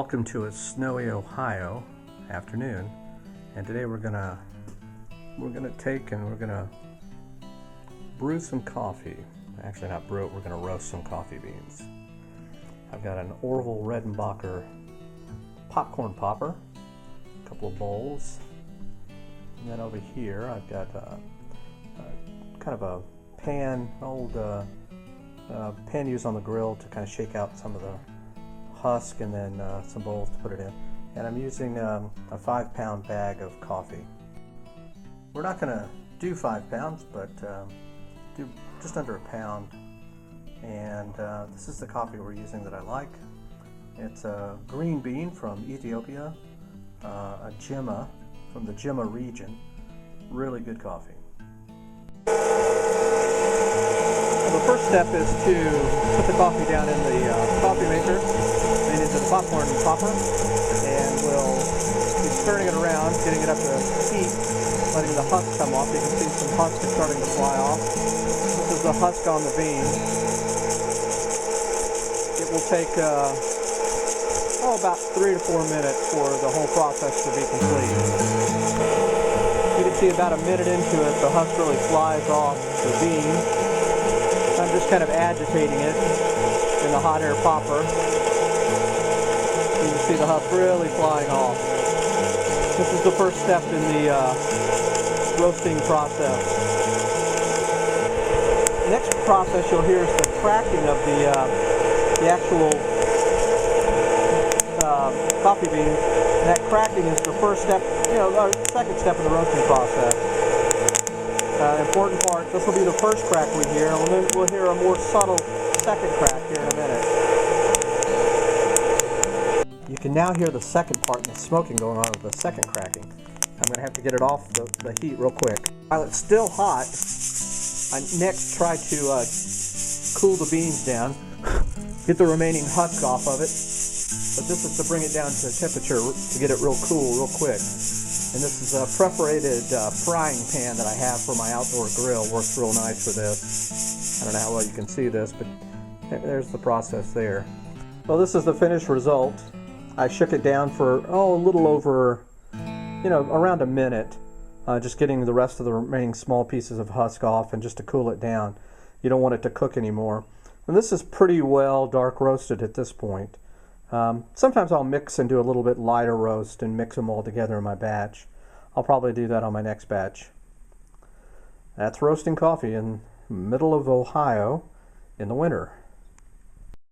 Welcome to a snowy Ohio afternoon, and today we're gonna brew some coffee. Actually, not brew it. We're gonna roast some coffee beans. I've got an Orville Redenbacher popcorn popper, a couple of bowls, and then over here I've got kind of a pan, pan used on the grill to kind of shake out some of the husk, and then some bowls to put it in. And I'm using a 5-pound bag of coffee. We're not going to do 5 pounds, but do just under a pound. And this is the coffee we're using that I like. It's a green bean from Ethiopia, a Jimma from the Jimma region. Really good coffee. The first step is to put the coffee down in the coffee maker, then into the popcorn popper, and we'll be stirring it around, getting it up to heat, letting the husk come off. You can see some husk is starting to fly off. This is the husk on the bean. It will take about 3 to 4 minutes for the whole process to be complete. You can see about a minute into it, the husk really flies off the bean. I'm just kind of agitating it in the hot air popper. You can see the husk really flying off. This is the first step in the roasting process. The next process you'll hear is the cracking of the actual coffee bean. And that cracking is the first step, the second step in the roasting process. Important part, this will be the first crack we hear, and then we'll hear a more subtle second crack here in a minute. You can now hear the second part and the smoking going on with the second cracking. I'm going to have to get it off the heat real quick. While it's still hot, I next try to cool the beans down, get the remaining husk off of it, but this is to bring it down to temperature to get it real cool real quick. And this is a perforated frying pan that I have for my outdoor grill. Works real nice for this. I don't know how well you can see this, but there's the process there. Well, this is the finished result. I shook it down for, a little over, around a minute. Just getting the rest of the remaining small pieces of husk off and just to cool it down. You don't want it to cook anymore. And this is pretty well dark roasted at this point. Sometimes I'll mix and do a little bit lighter roast and mix them all together in my batch. I'll probably do that on my next batch. That's roasting coffee in the middle of Ohio in the winter.